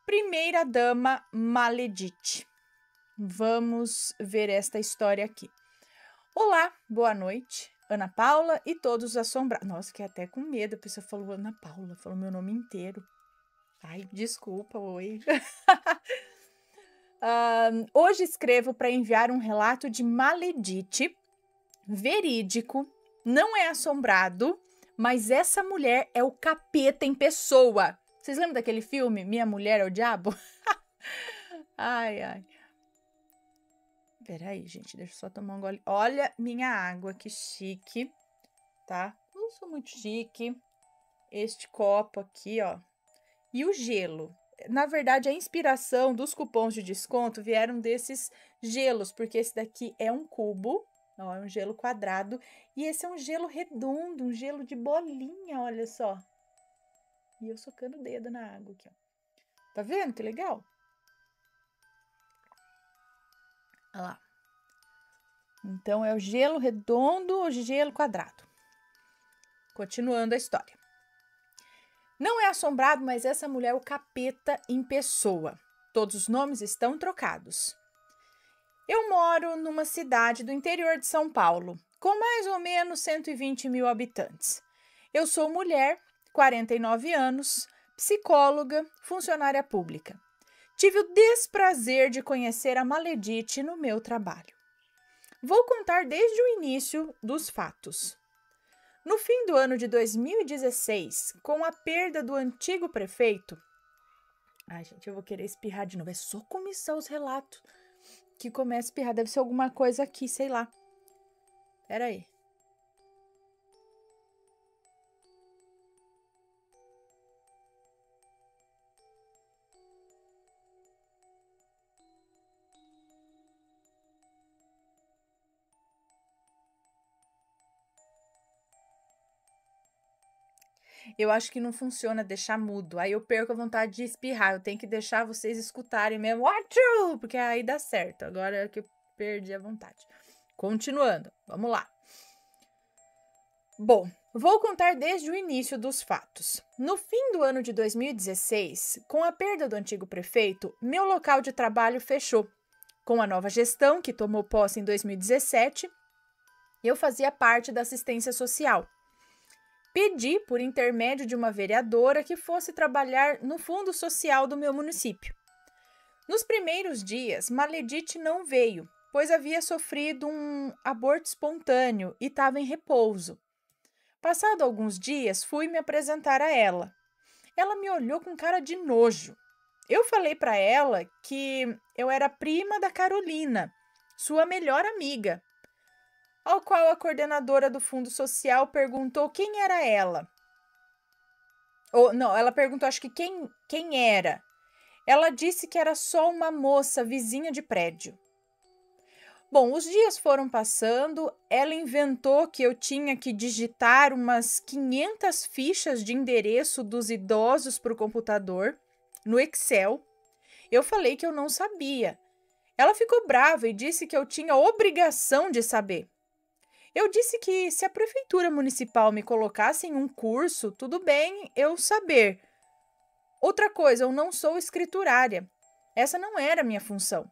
Primeira dama Maledite. Vamos ver esta história aqui. Olá, boa noite, Ana Paula e todos os assombrados. Nossa, fiquei até com medo, a pessoa falou Ana Paula, falou meu nome inteiro. Ai, desculpa, oi. Hoje escrevo para enviar um relato de Maledite, verídico, não é assombrado, mas essa mulher é o capeta em pessoa. Vocês lembram daquele filme, Minha Mulher é o Diabo? Ai, ai. Peraí, gente, deixa eu só tomar um gole. Olha minha água, que chique, tá? Eu sou muito chique. Este copo aqui, ó. E o gelo. Na verdade, a inspiração dos cupons de desconto vieram desses gelos, porque esse daqui é um cubo, ó, é um gelo quadrado, e esse é um gelo redondo, um gelo de bolinha, olha só. E eu socando o dedo na água aqui, ó. Tá vendo que legal? Olha lá. Então, é o gelo redondo ou gelo quadrado. Continuando a história. Não é assombrado, mas essa mulher é o capeta em pessoa. Todos os nomes estão trocados. Eu moro numa cidade do interior de São Paulo, com mais ou menos 120 mil habitantes. Eu sou mulher, 49 anos, psicóloga, funcionária pública. Tive o desprazer de conhecer a Maledite no meu trabalho. Vou contar desde o início dos fatos. No fim do ano de 2016, com a perda do antigo prefeito... Ai, gente, eu vou querer espirrar de novo. É só começar os relatos que começa a espirrar. Deve ser alguma coisa aqui, sei lá. Pera aí. Eu acho que não funciona deixar mudo. Aí eu perco a vontade de espirrar. Eu tenho que deixar vocês escutarem mesmo. Achoo! Porque aí dá certo. Agora é que eu perdi a vontade. Continuando. Vamos lá. Bom, vou contar desde o início dos fatos. No fim do ano de 2016, com a perda do antigo prefeito, meu local de trabalho fechou. Com a nova gestão, que tomou posse em 2017, eu fazia parte da assistência social. Pedi, por intermédio de uma vereadora, que fosse trabalhar no fundo social do meu município. Nos primeiros dias, Maledite não veio, pois havia sofrido um aborto espontâneo e estava em repouso. Passado alguns dias, fui me apresentar a ela. Ela me olhou com cara de nojo. Eu falei para ela que eu era prima da Carolina, sua melhor amiga. Ao qual a coordenadora do Fundo Social perguntou quem era ela. Ela perguntou, acho que quem era. Ela disse que era só uma moça vizinha de prédio. Bom, os dias foram passando, ela inventou que eu tinha que digitar umas 500 fichas de endereço dos idosos para o computador, no Excel. Eu falei que eu não sabia. Ela ficou brava e disse que eu tinha obrigação de saber. Eu disse que se a prefeitura municipal me colocasse em um curso, tudo bem eu saber. Outra coisa, eu não sou escriturária. Essa não era a minha função.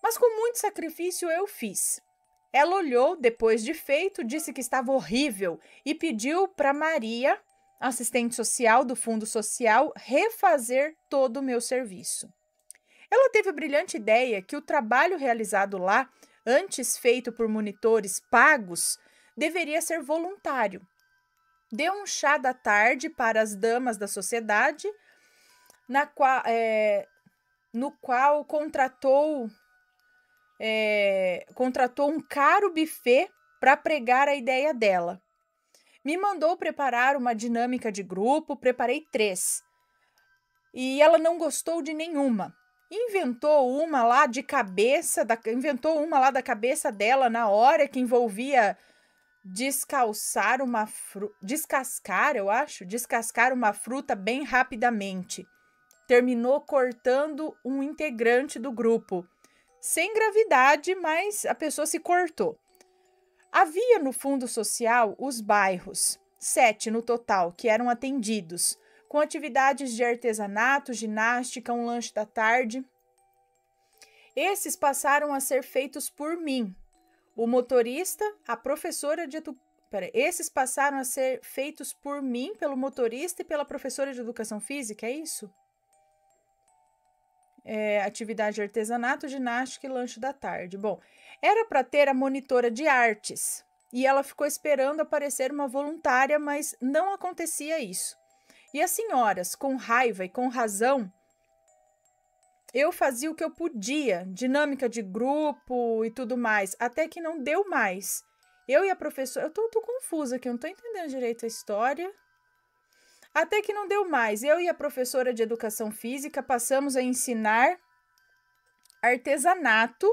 Mas com muito sacrifício eu fiz. Ela olhou, depois de feito, disse que estava horrível e pediu para Maria, assistente social do Fundo Social, refazer todo o meu serviço. Ela teve a brilhante ideia que o trabalho realizado lá, antes feito por monitores pagos, deveria ser voluntário. Deu um chá da tarde para as damas da sociedade, no qual contratou um caro buffet para pregar a ideia dela. Me mandou preparar uma dinâmica de grupo, preparei 3. E ela não gostou de nenhuma. Inventou uma lá da cabeça dela na hora, que envolvia descascar uma fruta bem rapidamente. Terminou cortando um integrante do grupo. Sem gravidade, mas a pessoa se cortou. Havia no Fundo Social os bairros, 7 no total, que eram atendidos, com atividades de artesanato, ginástica, um lanche da tarde. Esses passaram a ser feitos por mim, o motorista, a professora de Esses passaram a ser feitos por mim, pelo motorista e pela professora de educação física, é isso? Atividade de artesanato, ginástica e lanche da tarde. Bom, era para ter a monitora de artes e ela ficou esperando aparecer uma voluntária, mas não acontecia isso. E as senhoras, com raiva e com razão, eu fazia o que eu podia, dinâmica de grupo e tudo mais, até que não deu mais. Eu e a professora... Eu tô confusa aqui, eu não tô entendendo direito a história. Até que não deu mais. Eu e a professora de educação física passamos a ensinar artesanato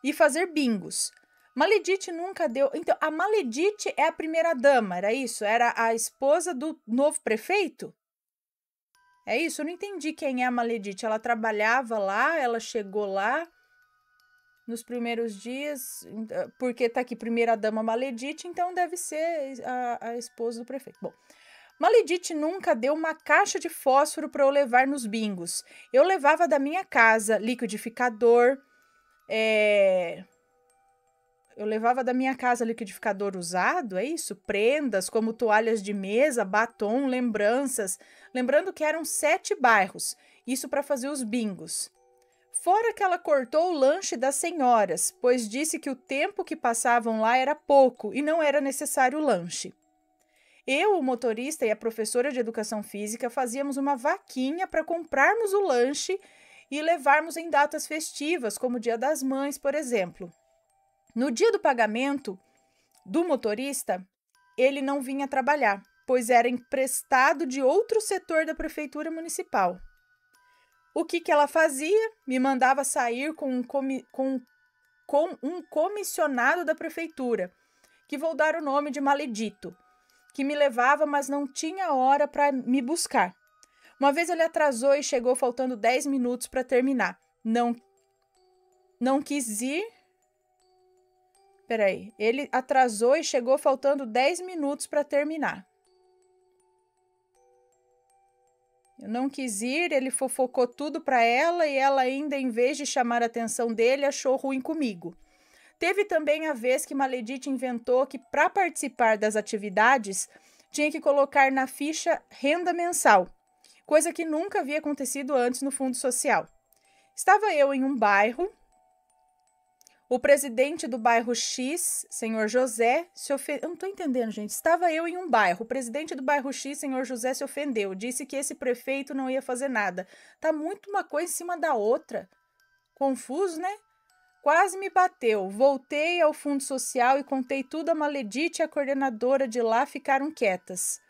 e fazer bingos. Maledite nunca deu... Então, a Maledite é a primeira dama, era isso? Era a esposa do novo prefeito? É isso? Eu não entendi quem é a Maledite. Ela trabalhava lá, ela chegou lá nos primeiros dias, porque tá aqui primeira dama Maledite, então deve ser a esposa do prefeito. Bom, Maledite nunca deu uma caixa de fósforo para eu levar nos bingos. Eu levava da minha casa liquidificador, Eu levava da minha casa liquidificador usado, é isso? Prendas como toalhas de mesa, batom, lembranças. Lembrando que eram 7 bairros, isso para fazer os bingos. Fora que ela cortou o lanche das senhoras, pois disse que o tempo que passavam lá era pouco e não era necessário o lanche. Eu, o motorista e a professora de educação física fazíamos uma vaquinha para comprarmos o lanche e levarmos em datas festivas, como o Dia das Mães, por exemplo. No dia do pagamento do motorista, ele não vinha trabalhar, pois era emprestado de outro setor da prefeitura municipal. O que ela fazia? Me mandava sair com um comissionado da prefeitura, que vou dar o nome de Maledito, que me levava, mas não tinha hora para me buscar. Uma vez ele atrasou e chegou faltando 10 minutos para terminar. Não quis ir. Peraí, ele atrasou e chegou faltando 10 minutos para terminar. Eu não quis ir, ele fofocou tudo para ela e ela ainda, em vez de chamar a atenção dele, achou ruim comigo. Teve também a vez que Maledite inventou que, para participar das atividades, tinha que colocar na ficha renda mensal, coisa que nunca havia acontecido antes no Fundo Social. Estava eu em um bairro. O presidente do bairro X, senhor José, se ofendeu. Eu não estou entendendo, gente. Estava eu em um bairro. O presidente do bairro X, senhor José, se ofendeu. Disse que esse prefeito não ia fazer nada. Tá muito uma coisa em cima da outra. Confuso, né? Quase me bateu. Voltei ao Fundo Social e contei tudo a Maledite e a coordenadora de lá ficaram quietas.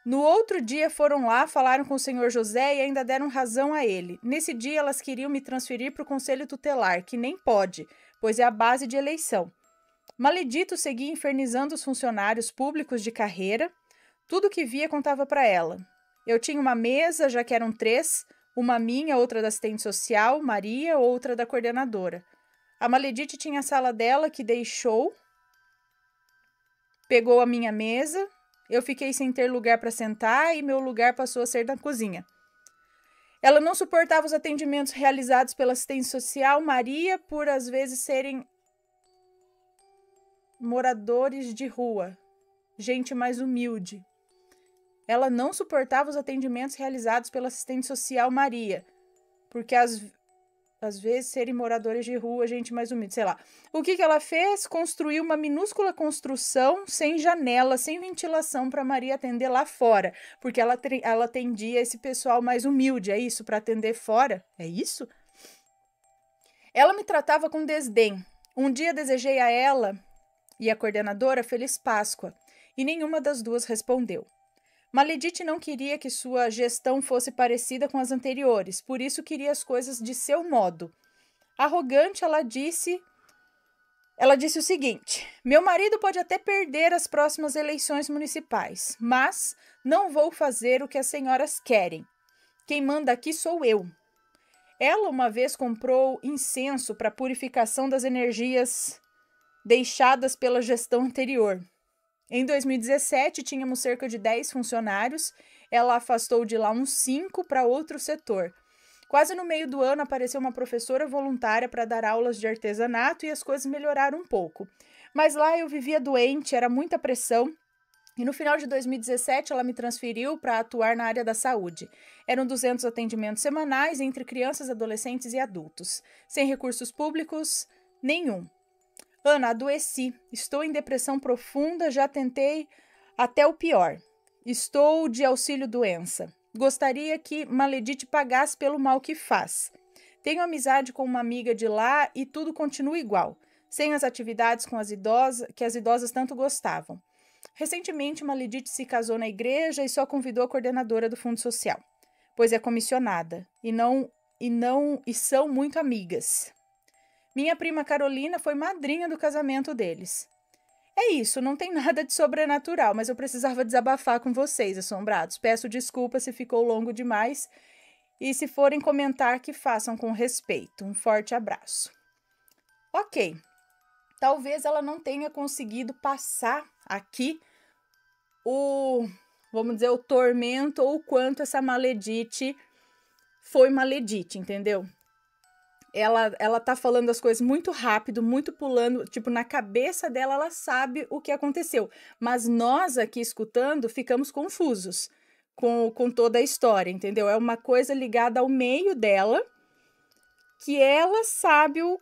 No outro dia foram lá, falaram com o senhor José e ainda deram razão a ele. Nesse dia elas queriam me transferir para o Conselho Tutelar, que nem pode, pois é a base de eleição. Maledito seguia infernizando os funcionários públicos de carreira. Tudo que via contava para ela. Eu tinha uma mesa, já que eram 3, uma minha, outra da assistente social, Maria, outra da coordenadora. A Maledite tinha a sala dela que deixou, pegou a minha mesa. Eu fiquei sem ter lugar para sentar e meu lugar passou a ser na cozinha. Ela não suportava os atendimentos realizados pela assistente social Maria por às vezes serem moradores de rua, gente mais humilde. Ela não suportava os atendimentos realizados pela assistente social Maria, porque às vezes serem moradores de rua, gente mais humilde, sei lá. O que ela fez? Construiu uma minúscula construção sem janela, sem ventilação para Maria atender lá fora, porque ela atendia esse pessoal mais humilde, é isso? Para atender fora, é isso? Ela me tratava com desdém. Um dia desejei a ela e a coordenadora Feliz Páscoa, e nenhuma das duas respondeu. Maledite não queria que sua gestão fosse parecida com as anteriores, por isso queria as coisas de seu modo. Arrogante, ela disse o seguinte: meu marido pode até perder as próximas eleições municipais, mas não vou fazer o que as senhoras querem. Quem manda aqui sou eu. Ela uma vez comprou incenso para purificação das energias deixadas pela gestão anterior. Em 2017, tínhamos cerca de 10 funcionários. ela afastou de lá uns 5 para outro setor. Quase no meio do ano apareceu uma professora voluntária para dar aulas de artesanato e as coisas melhoraram um pouco. Mas lá eu vivia doente, era muita pressão. E no final de 2017, ela me transferiu para atuar na área da saúde. Eram 200 atendimentos semanais entre crianças, adolescentes e adultos. Sem recursos públicos, nenhum. Ana, adoeci. Estou em depressão profunda, já tentei até o pior. Estou de auxílio-doença. Gostaria que Maledite pagasse pelo mal que faz. Tenho amizade com uma amiga de lá e tudo continua igual, sem as atividades com as idosas, que as idosas tanto gostavam. Recentemente, Maledite se casou na igreja e só convidou a coordenadora do Fundo Social, pois é comissionada e são muito amigas. Minha prima Carolina foi madrinha do casamento deles. É isso, não tem nada de sobrenatural, mas eu precisava desabafar com vocês, assombrados. Peço desculpa se ficou longo demais e se forem comentar, que façam com respeito. Um forte abraço. Ok, talvez ela não tenha conseguido passar aqui vamos dizer, o tormento ou o quanto essa Maledite foi Maledite, entendeu? Ela tá falando as coisas muito rápido, muito pulando, tipo, na cabeça dela ela sabe o que aconteceu. Mas nós aqui escutando ficamos confusos com toda a história, entendeu? É uma coisa ligada ao meio dela, que ela sabe o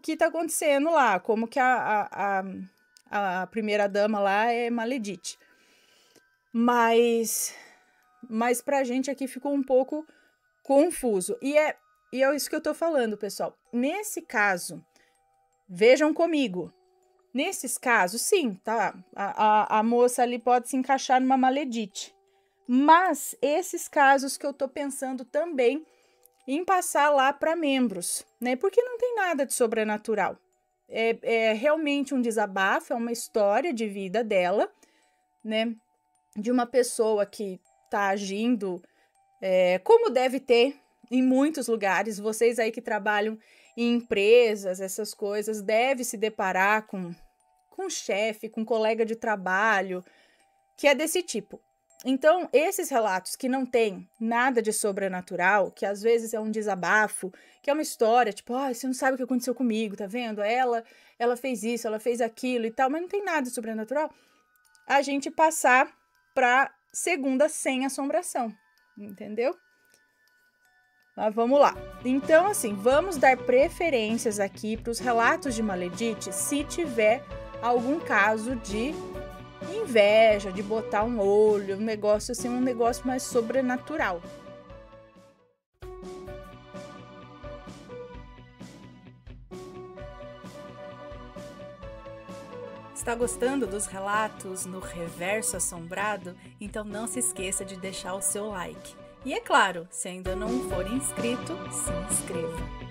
que tá acontecendo lá, como que a primeira dama lá é Maledite. Mas pra gente aqui ficou um pouco confuso. E é isso que eu tô falando, pessoal. Nesse caso, vejam comigo. Nesses casos, sim, tá? A moça ali pode se encaixar numa Maledite. Mas esses casos que eu tô pensando também em passar lá para membros, né? Porque não tem nada de sobrenatural. É realmente um desabafo, é uma história de vida dela, né? De uma pessoa que tá agindo como deve ter em muitos lugares. Vocês aí que trabalham em empresas, essas coisas, devem se deparar com chefe, com colega de trabalho, que é desse tipo. Então, esses relatos que não tem nada de sobrenatural, que às vezes é um desabafo, que é uma história, tipo, você não sabe o que aconteceu comigo, tá vendo? Ela fez isso, ela fez aquilo e tal, mas não tem nada de sobrenatural, a gente passar para segunda sem assombração, entendeu? Mas vamos lá. Então, assim, vamos dar preferências aqui para os relatos de Maledite se tiver algum caso de inveja, de botar um olho, um negócio mais sobrenatural. Está gostando dos relatos no Reverso Assombrado? Então não se esqueça de deixar o seu like. E é claro, se ainda não for inscrito, se inscreva.